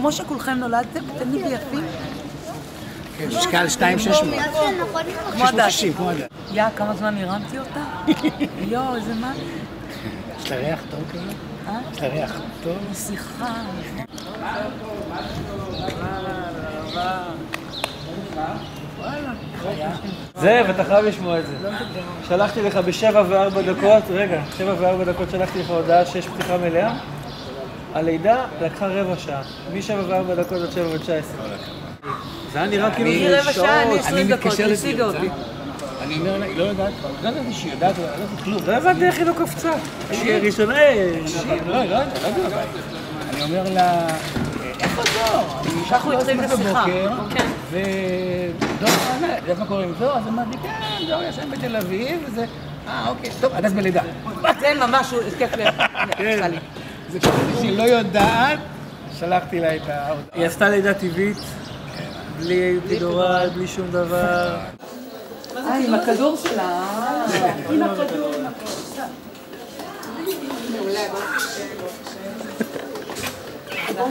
כמו שכולכם נולדתם, תמיד יפים. כן, משקל 2,600. כמו הדת. כמו הדת. כמה זמן הרמתי אותה? יואו, איזה מה? יש לה ריח טוב כזה? יש לה ריח טוב? שיחה. זאב, אתה חייב לשמוע את זה. שלחתי לך ב7:04, רגע, 7:04 שלחתי לך הודעה שיש פתיחה מלאה. הלידה לקחה רבע שעה, מ7:04 עד 7:19. זה היה נראה כאילו אני רבע שעה, אני 20 דקות, השיגה אותי. אני אומר לה, היא לא יודעת, לא יודעת שהיא יודעת, לא יודעת כלום. לא הבנתי איך היא לא קפצה. היא ראשונה, לא יודעת. אני אומר לה, איפה זו? ככה הוא התחיל בשיחה. ודור ענה, יודעת מה קורה עם זו? אז אמרתי, כן, זו ישן בתל אביב, וזה... אוקיי, טוב, עד אז בלידה. זה ממש, הוא הזכף לי. זה כאילו שהיא לא יודעת, שלחתי לה את ההודעה. היא עשתה לידה טבעית, בלי פידורל, בלי שום דבר. עם הכדור שלה. עם הכדור.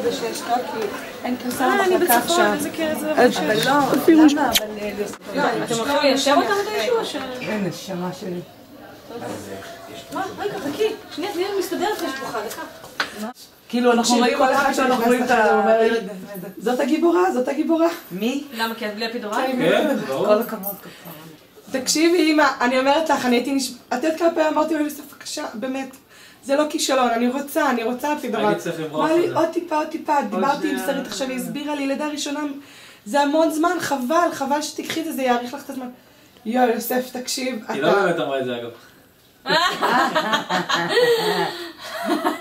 זה שיש לה, כי אין כניסה למחלקה עכשיו. אבל לא, למה? אתם הולכים ליישר אותם מתישהו או ש... אין, נשמה שלי. מה? רגע, חכי. שנייה, תני לי מסתדרת לשבוחה, דקה. כאילו אנחנו רואים כל אחד שאנחנו רואים את הילד. זאת הגיבורה, זאת הגיבורה. מי? למה? כי את בלי הפידורל? כן, ברור. כל הכבוד כפרה. תקשיבי אמא, אני אומרת לך, אני הייתי את יודעת כמה פעמים אמרתי לו, יוסף, בבקשה, באמת. זה לא כישלון, אני רוצה פידורל. הייתי צריך למרוח אמרה את לי, זה. עוד טיפה, דיברתי עם שרית עכשיו, היא הסבירה לי, לידה ראשונה, זה המון זמן, חבל שתיקחי את זה, זה יאריך לך את הזמן. יוסף, תקשיב, היא לא באמת אמרה את זה אגב.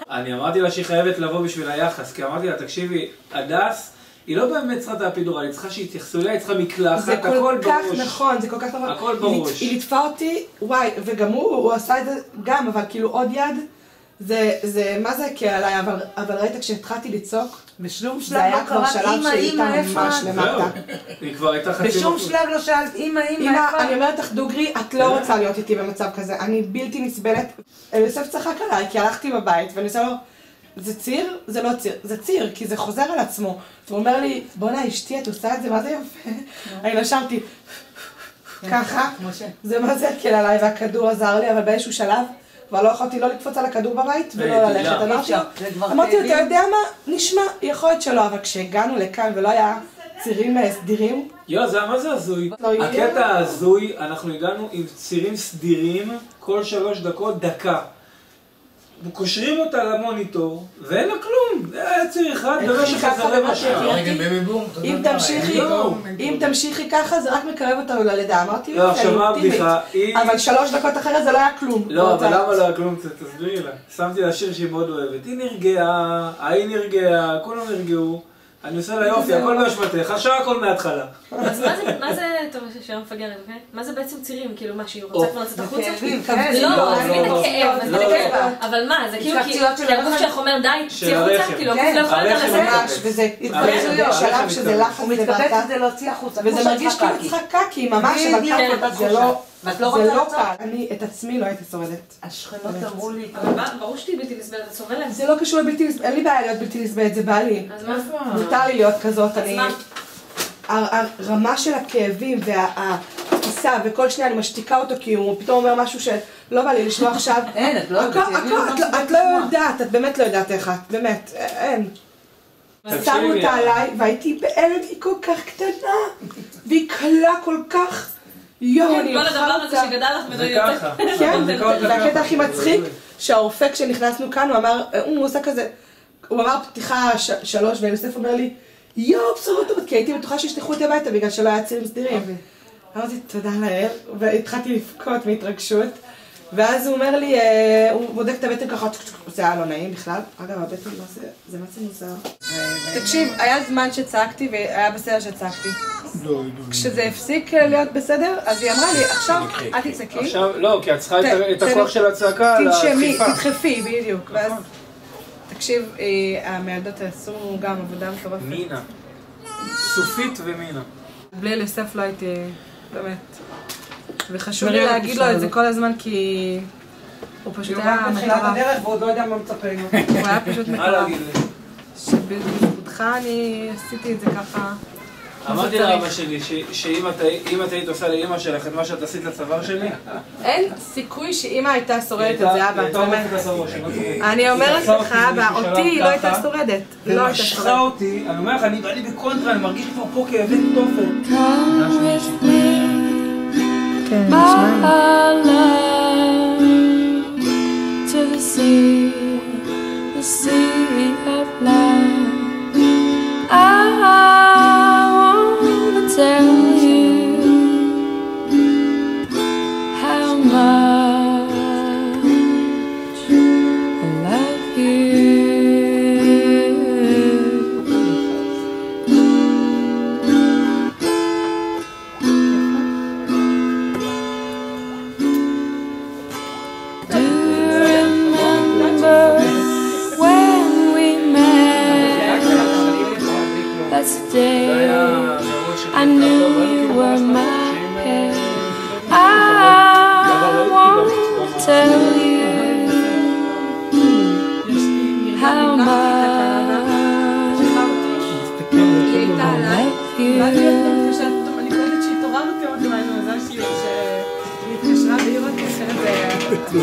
אני אמרתי לה שהיא חייבת לבוא בשביל היחס, כי אמרתי לה, תקשיבי, הדס, היא לא באמת צריכה את הפידורל, היא צריכה שיתייחסו אליה, היא צריכה מקלחת, הכל בראש. זה כל כך נכון, זה כל כך נכון. הכל בראש. היא ליטפה אותי, וואי, וגם הוא עשה את זה גם, אבל כאילו עוד יד, זה, מה זה הקל עליי, אבל ראית כשהתחלתי לצעוק, בשום שלב זה היה לא כבר קראת, שלב שהייתה ממש למטה. היא כבר הייתה חצי בשום שלב לא שאלת, אמא, אמא, איפה? אני אומרת לך דוגרי, את לא רוצה להיות איתי במצב כזה, אני בלתי נסבלת. יוסף צחק עליי, כי הלכתי בבית, ואני עושה לו, זה ציר? זה לא ציר, זה ציר, כי זה חוזר על עצמו. והוא אומר לי, בוא'נה, אשתי, את עושה את זה, מה זה יפה? אני נשמתי, ככה, זה מה זה הקל עליי, והכדור עזר לי, אבל באיזשהו שלב, כבר לא יכולתי לא לקפוץ על הכדור בבית ולא ללכת. אמרתי לו, אתה יודע מה? נשמע, יכול להיות שלא, אבל כשהגענו לכאן ולא היה צירים סדירים, מה זה הזוי? הקטע הזוי, אנחנו הגענו עם צירים סדירים כל 3 דקות, דקה. קושרים אותה למוניטור, ואין לה כלום. זה היה ציר אחד, במשך איזה רבע שעה. אם תמשיכי ככה, זה רק מקרב אותנו ללידה. אמרתי, לא, עכשיו מה הבדיחה? אבל 3 דקות אחרי זה לא היה כלום. לא, אבל למה לא היה כלום? תסבירי לה. שמתי לה שיר שהיא מאוד אוהבת. היא נרגעה, ההיא נרגעה, כולם נרגעו. אני עושה לה יופי, הכל באשמתך, עכשיו הכל מההתחלה. אז מה זה, טוב, שאלה מפגרת, אוקיי? מה זה בעצם צירים? כאילו מה, שהיא רוצה כבר לצאת החוצה? לא, עזבי את הכאב, עזבי את הכאב. אבל מה, זה כאילו כי הגוף שלך אומר די, צאי החוצה, כאילו הגוף לא יכול יותר לצאת. וזה התפרץ בשלב שזה לחץ, הוא מתכווץ כדי להוציא החוצה. וזה מרגיש כאילו צחק קקי, ממש, אבל ככה זה לא... זה לא קל. אני את עצמי לא הייתי שורדת. השכנות אמרו לי... ברור שתהי בלתי נסבלת, את סובלת. זה לא קשור לבלתי נסבלת, אין לי בעיה להיות בלתי נסבלת, זה בא לי. אז מה? מותר לי להיות כזאת, אז מה? הרמה של הכאבים והתפיסה, וכל שניה אני משתיקה אותו כי הוא פתאום אומר משהו שלא בא לי לשמוע עכשיו. אין, את לא יודעת. את לא יודעת, את באמת לא יודעת איך את, באמת, אין. שמו אותה עליי והייתי בהלם, היא כל כך קטנה, והיא קלה כל כך. יואו, אני כל אוכל הדבר הזה אותה. שגדל לך זה מדויק. ככה. כן, והקטע הכי מצחיק, שהרופא כשנכנסנו כאן, הוא אמר, הוא עושה כזה, הוא אמר פתיחה 3, ויוסף אומר לי, יואו, בשורות טובות, כי הייתי בטוחה שישלחו אותי הביתה בגלל שלא היה צירים סדירים. אמרתי, תודה לאל, והתחלתי לבכות מהתרגשות, ואז הוא אומר לי, הוא בודק את הבטן ככה, זה היה לא נעים בכלל. אגב, הבטן, זה מה זה מוזר. תקשיב, היה זמן שצעקתי, והיה בסדר שצעקתי. כשזה הפסיק להיות בסדר, אז היא אמרה לי, עכשיו אל תצעקי. עכשיו, לא, כי את צריכה את הכוח של הצעקה על תנשמי, הדחיפה. תדחפי, בדיוק. ואז, תקשיב, המילדות עשו גם עבודה מטורפת. מינה. סופית ומינה. בלי יוסף לא הייתי, באמת. וחשוב לי להגיד לו את זה כל הזמן כי הוא פשוט היה בתחילת הדרך ועוד לא יודע מה מצפנו. הוא היה פשוט מה מטורף. להגיד לי? שבזכותכם בשבילך אני עשיתי את זה ככה. אמרתי לאבא שלי שאם את היית עושה לאמא שלך את מה שאת עשית לצוואר שלי, אין סיכוי שאמא הייתה שורדת את זה, אבא. אני אומרת לך, אבא, אותי היא לא הייתה שורדת. ומשכה אותי, אני אומר לך, אני בא לי בקונטרה, אני מרגיש כבר פה כאבי תופת. כן, נשמע tell you how much I love you. Do you remember when we met? That's the day I knew you were my head. I won't tell you how much I love you. אני קולטת שהתעוררנו אותי, אמרתי מה, אני מזל שהיא התקשרה והיא רק אחרת זה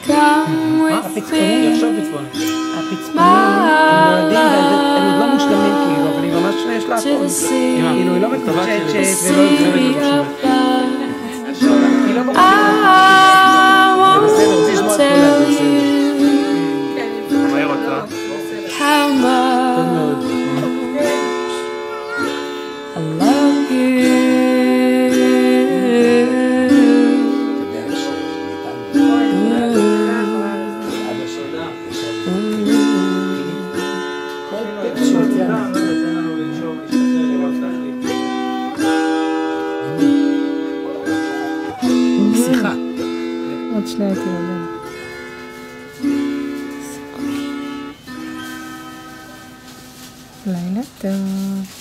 Come with הפצפונים, עכשיו me. פצפונים. הפצפונים, הם עוד לא מושלמים כאילו, אבל היא ממש יש לה הכל. כאילו היא לא מקוששת ולא היא לא בוחרת. בסדר, תשמע את כל הזה. מה היא רוצה? How much I love you. עוד שני הייתי רבים. לילה טוב.